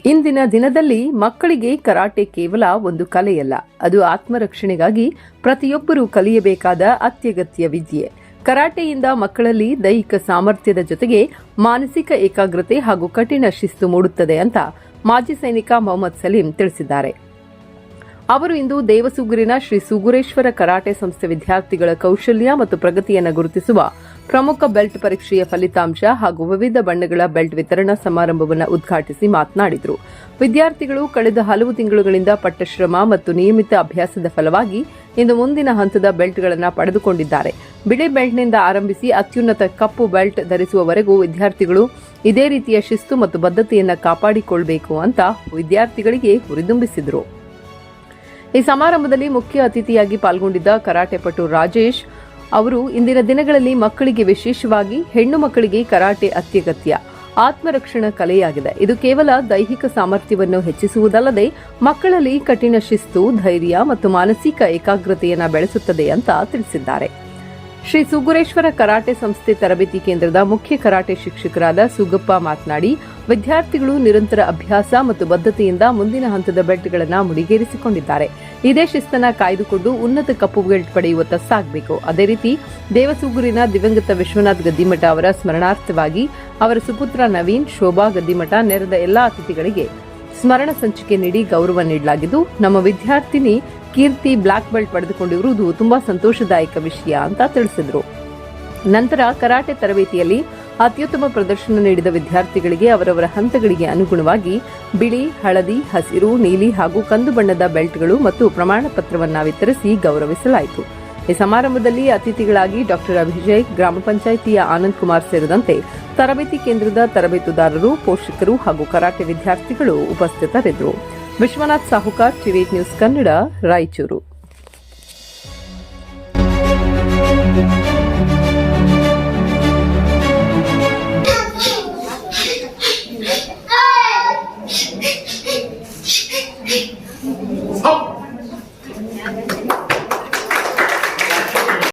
ಇಂದಿನ ದಿನದಲ್ಲಿ ಮಕ್ಕಳಿಗೆ ಕರಾಟೆ ಕೇವಲ ಒಂದು ಕಲೆಯಲ್ಲ, ಅದು ಆತ್ಮರಕ್ಷಣೆಗಾಗಿ ಪ್ರತಿಯೊಬ್ಬರೂ ಕಲಿಯಬೇಕಾದ ಅತ್ಯಗತ್ಯ ವಿದ್ಯೆ. ಕರಾಟೆಯಿಂದ ಮಕ್ಕಳಲ್ಲಿ ದೈಹಿಕ ಸಾಮರ್ಥ್ಯದ ಜೊತೆಗೆ ಮಾನಸಿಕ ಏಕಾಗ್ರತೆ ಹಾಗೂ ಕಠಿಣ ಶಿಸ್ತು ಮೂಡುತ್ತದೆ ಅಂತ ಮಾಜಿ ಸೈನಿಕ ಮೊಹಮ್ಮದ್ ಸಲೀಂ ತಿಳಿಸಿದ್ದಾರೆ. ಅವರು ಇಂದು ದೇವಸೂಗೂರಿನ ಶ್ರೀ ಸೂಗೂರೇಶ್ವರ ಕರಾಟೆ ಸಂಸ್ಥೆ ವಿದ್ಯಾರ್ಥಿಗಳ ಕೌಶಲ್ಯ ಮತ್ತು ಪ್ರಗತಿಯನ್ನು ಗುರುತಿಸುವ ಪ್ರಮುಖ ಬೆಲ್ಟ್ ಪರೀಕ್ಷೆಯ ಫಲಿತಾಂಶ ಹಾಗೂ ವಿವಿಧ ಬಣ್ಣಗಳ ಬೆಲ್ಟ್ ವಿತರಣಾ ಸಮಾರಂಭವನ್ನು ಉದ್ಘಾಟಿಸಿ ಮಾತನಾಡಿದರು. ವಿದ್ಯಾರ್ಥಿಗಳು ಕಳೆದ ಹಲವು ತಿಂಗಳುಗಳಿಂದ ಪಟ್ಟಶ್ರಮ ಮತ್ತು ನಿಯಮಿತ ಅಭ್ಯಾಸದ ಫಲವಾಗಿ ಇಂದು ಮುಂದಿನ ಹಂತದ ಬೆಲ್ಟ್ಗಳನ್ನು ಪಡೆದುಕೊಂಡಿದ್ದಾರೆ. ಬಿಳಿ ಬೆಲ್ಟ್ನಿಂದ ಆರಂಭಿಸಿ ಅತ್ಯುನ್ನತ ಕಪ್ಪು ಬೆಲ್ಟ್ ಧರಿಸುವವರೆಗೂ ವಿದ್ಯಾರ್ಥಿಗಳು ಇದೇ ರೀತಿಯ ಶಿಸ್ತು ಮತ್ತು ಬದ್ಧತೆಯನ್ನು ಕಾಪಾಡಿಕೊಳ್ಳಬೇಕು ಅಂತ ವಿದ್ಯಾರ್ಥಿಗಳಿಗೆ ಹುರಿದುಂಬಿಸಿದರು. ಈ ಸಮಾರಂಭದಲ್ಲಿ ಮುಖ್ಯ ಅತಿಥಿಯಾಗಿ ಪಾಲ್ಗೊಂಡಿದ್ದ ಕರಾಟೆ ಪಟು ರಾಜೇಶ್ ಅವರು ಇಂದಿನ ದಿನಗಳಲ್ಲಿ ಮಕ್ಕಳಿಗೆ, ವಿಶೇಷವಾಗಿ ಹೆಣ್ಣು ಮಕ್ಕಳಿಗೆ ಕರಾಟೆ ಅತ್ಯಗತ್ಯ ಆತ್ಮರಕ್ಷಣಾ ಕಲೆಯಾಗಿದೆ. ಇದು ಕೇವಲ ದೈಹಿಕ ಸಾಮರ್ಥ್ಯವನ್ನು ಹೆಚ್ಚಿಸುವುದಲ್ಲದೆ ಮಕ್ಕಳಲ್ಲಿ ಕಠಿಣ ಶಿಸ್ತು, ಧೈರ್ಯ ಮತ್ತು ಮಾನಸಿಕ ಏಕಾಗ್ರತೆಯನ್ನು ಬೆಳೆಸುತ್ತದೆ ಅಂತ ತಿಳಿಸಿದ್ದಾರೆ. ಶ್ರೀ ಸೂಗೂರೇಶ್ವರ ಕರಾಟೆ ಸಂಸ್ಥೆ ತರಬೇತಿ ಕೇಂದ್ರದ ಮುಖ್ಯ ಕರಾಟೆ ಶಿಕ್ಷಕರಾದ ಸುಗಪ್ಪ ಮಾತನಾಡಿ, ವಿದ್ಯಾರ್ಥಿಗಳು ನಿರಂತರ ಅಭ್ಯಾಸ ಮತ್ತು ಬದ್ಧತೆಯಿಂದ ಮುಂದಿನ ಹಂತದ ಬೆಲ್ಟ್ಗಳನ್ನು ಮುಡಿಗೇರಿಸಿಕೊಂಡಿದ್ದಾರೆ. ಇದೇ ಶಿಸ್ತನ್ನು ಕಾಯ್ದುಕೊಂಡು ಉನ್ನತ ಕಪ್ಪು ಬೆಲ್ಟ್ ಪಡೆಯುವತ್ತ ಸಾಗಬೇಕು. ಅದೇ ರೀತಿ ದೇವಸೂಗೂರಿನ ದಿವಂಗತ ವಿಶ್ವನಾಥ್ ಗದ್ದಿಮಠ ಅವರ ಸ್ಮರಣಾರ್ಥವಾಗಿ ಅವರ ಸುಪುತ್ರ ನವೀನ್, ಶೋಭಾ ಗದ್ದಿಮಠ ನೆರೆದ ಎಲ್ಲಾ ಅತಿಥಿಗಳಿಗೆ ಸ್ಮರಣ ಸಂಚಿಕೆ ನೀಡಿ ಗೌರವ ನೀಡಲಾಗಿದ್ದು, ನಮ್ಮ ವಿದ್ಯಾರ್ಥಿನಿ ಕೀರ್ತಿ ಬ್ಲಾಕ್ ಬೆಲ್ಟ್ ಪಡೆದುಕೊಂಡಿರುವುದು ತುಂಬಾ ಸಂತೋಷದಾಯಕ ವಿಷಯ ಅಂತ ತಿಳಿಸಿದರು. ನಂತರ ಕರಾಟೆ ತರಬೇತಿಯಲ್ಲಿ ಅತ್ಯುತ್ತಮ ಪ್ರದರ್ಶನ ನೀಡಿದ ವಿದ್ಯಾರ್ಥಿಗಳಿಗೆ ಅವರವರ ಹಂತಗಳಿಗೆ ಅನುಗುಣವಾಗಿ ಬಿಳಿ, ಹಳದಿ, ಹಸಿರು, ನೀಲಿ ಹಾಗೂ ಕಂದು ಬಣ್ಣದ ಬೆಲ್ಟ್ಗಳು ಮತ್ತು ಪ್ರಮಾಣ ಪತ್ರವನ್ನು ವಿತರಿಸಿ ಗೌರವಿಸಲಾಯಿತು. ಈ ಸಮಾರಂಭದಲ್ಲಿ ಅತಿಥಿಗಳಾಗಿ ಡಾ ಅಭಿಷೇಕ್, ಗ್ರಾಮ ಪಂಚಾಯಿತಿಯ ಆನಂದ್ ಕುಮಾರ್ ಸೇರಿದಂತೆ ತರಬೇತಿ ಕೇಂದ್ರದ ತರಬೇತುದಾರರು, ಪೋಷಕರು ಹಾಗೂ ಕರಾಟೆ ವಿದ್ಯಾರ್ಥಿಗಳು ಉಪಸ್ಥಿತರಿದ್ದರು. ವಿಶ್ವನಾಥ್ ಸಾಹುಕಾರ್, ಟಿವಿ ನ್ಯೂಸ್ ಕನ್ನಡ, ರಾಯಚೂರು.